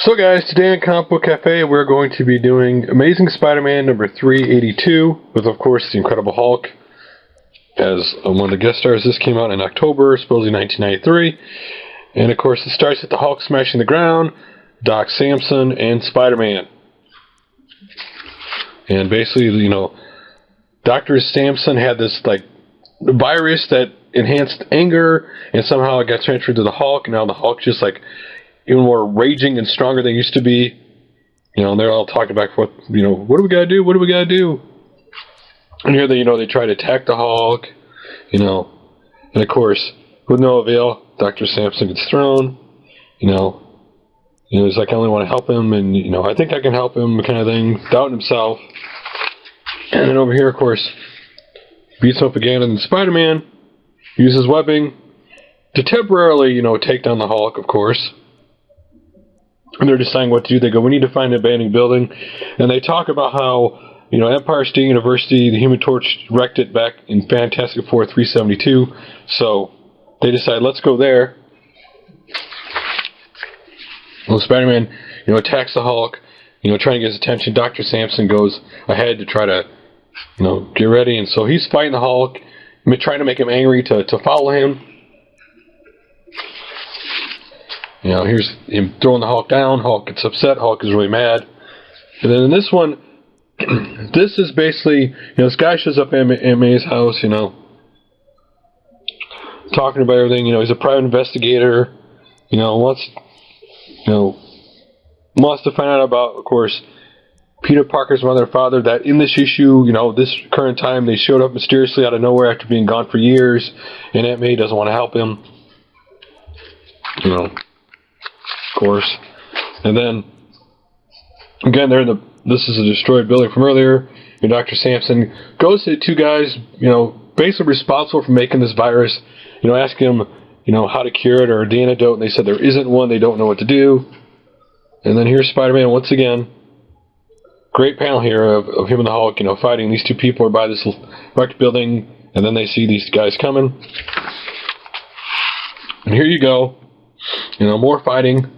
So guys, today in Comic Book Cafe we're going to be doing Amazing Spider-Man number 382 with, of course, the Incredible Hulk as one of the guest stars. This came out in October, supposedly 1993. And of course it starts with the Hulk smashing the ground, Doc Samson, and Spider-Man. And basically, Dr. Samson had this virus that enhanced anger, and somehow it got transferred to the Hulk, and now the Hulk's just even more raging and stronger than it used to be. And they're all talking back and forth, what do we gotta do? What do we gotta do? And here they try to attack the Hulk, and of course, with no avail, Dr. Samson gets thrown, he's like, I only want to help him, and, I think I can help him, kind of thing, doubting himself. And then over here, of course, beats him up again, and then Spider-Man uses webbing to temporarily, take down the Hulk, of course. And they're deciding what to do. They go, we need to find an abandoned building. And they talk about how, Empire State University, the Human Torch wrecked it back in Fantastic Four 372. So they decide, let's go there. Well, Spider-Man, attacks the Hulk, trying to get his attention. Dr. Samson goes ahead to try to, get ready. And so he's fighting the Hulk, trying to make him angry to follow him. Here's him throwing the Hulk down. Hulk gets upset. Hulk is really mad. And then in this one, this is basically, this guy shows up at May's house, talking about everything. He's a private investigator. Wants to find out about, of course, Peter Parker's mother and father. That in this issue, this current time, they showed up mysteriously out of nowhere after being gone for years, and Aunt May doesn't want to help him. Of course. And then again, this is a destroyed building from earlier, and Dr. Samson goes to the two guys, basically responsible for making this virus, asking them, how to cure it or the antidote, and they said there isn't one, they don't know what to do. And then here's Spider-Man once again. Great panel here of him and the Hulk, fighting. These two people are by this wrecked building, and then they see these guys coming. And here you go. More fighting.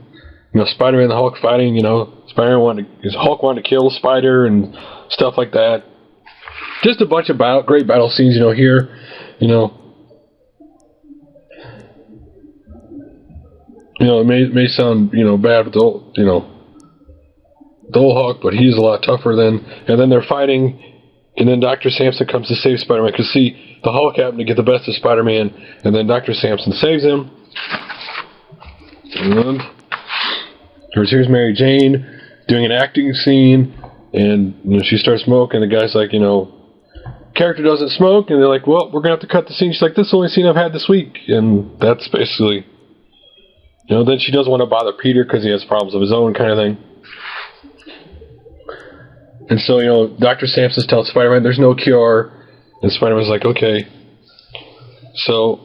Spider-Man and the Hulk fighting. Hulk wanted to kill Spider and stuff like that. Just a bunch of great battle scenes. Here. It may sound bad with the old, the old Hulk, but he's a lot tougher than. And then they're fighting, and then Dr. Samson comes to save Spider-Man. Because see, the Hulk happened to get the best of Spider-Man, and then Dr. Samson saves him. And here's Mary Jane doing an acting scene, and she starts smoking. The guy's like, character doesn't smoke, and they're like, well, we're gonna have to cut the scene. She's like, this is the only scene I've had this week, and that's basically, then she doesn't want to bother Peter because he has problems of his own, kind of thing. And so, Dr. Samson tells Spider-Man there's no cure, and Spider-Man's like, okay. So,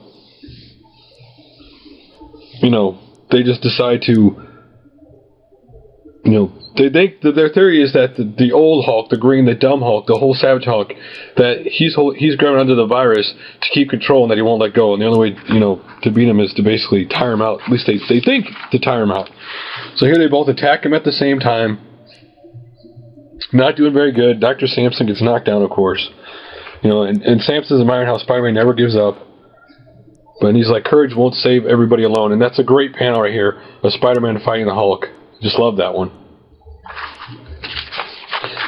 they just decide to, their theory is that the old Hulk, the green, the dumb Hulk, the whole Savage Hulk, that he's grown under the virus to keep control and that he won't let go. And the only way, to beat him is to basically tire him out. At least they think to tire him out. So here they both attack him at the same time. Not doing very good. Dr. Samson gets knocked down, of course. And Samson's admiring how Spider-Man never gives up. But he's like, courage won't save everybody alone. And that's a great panel right here of Spider-Man fighting the Hulk. Just love that one.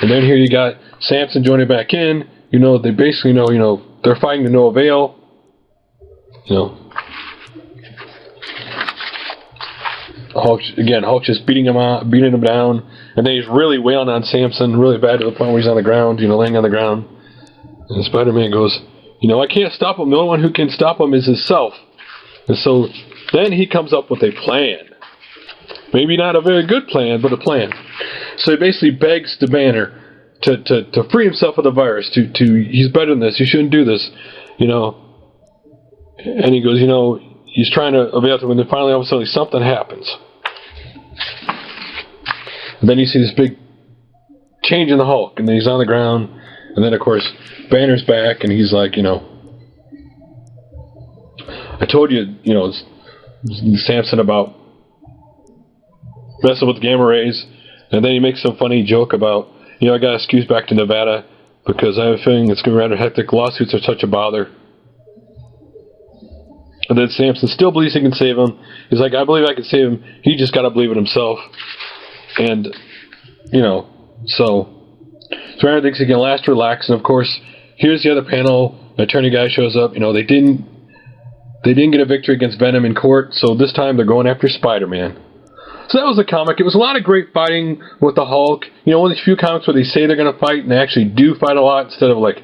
And then here you got Samson joining back in. They basically know, they're fighting to no avail. Hulk's just beating him down. And then he's really wailing on Samson, really bad to the point where he's on the ground, laying on the ground. And Spider-Man goes, I can't stop him. The only one who can stop him is himself. And so then he comes up with a plan. Maybe not a very good plan, but a plan. So he basically begs the Banner to free himself of the virus. He's better than this. You shouldn't do this. And he goes, he's trying to avail to when then finally all of a sudden something happens. And then you see this big change in the Hulk, and then he's on the ground, and then of course Banner's back, and he's like, I told you, Samson about messing with gamma rays, and then he makes some funny joke about, I got excused back to Nevada because I have a feeling it's going to be rather hectic. Lawsuits are such a bother. And then Samson still believes he can save him. He's like, I believe I can save him. He just got to believe it himself. And, so Ryan thinks he can last relax. And of course, here's the other panel. The attorney guy shows up. They didn't get a victory against Venom in court, so this time they're going after Spider-Man. So that was the comic. It was a lot of great fighting with the Hulk. One of these few comics where they say they're going to fight and they actually do fight a lot instead of like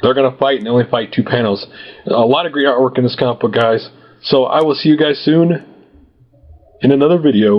they're going to fight and they only fight 2 panels. A lot of great artwork in this comic book, guys. So I will see you guys soon in another video.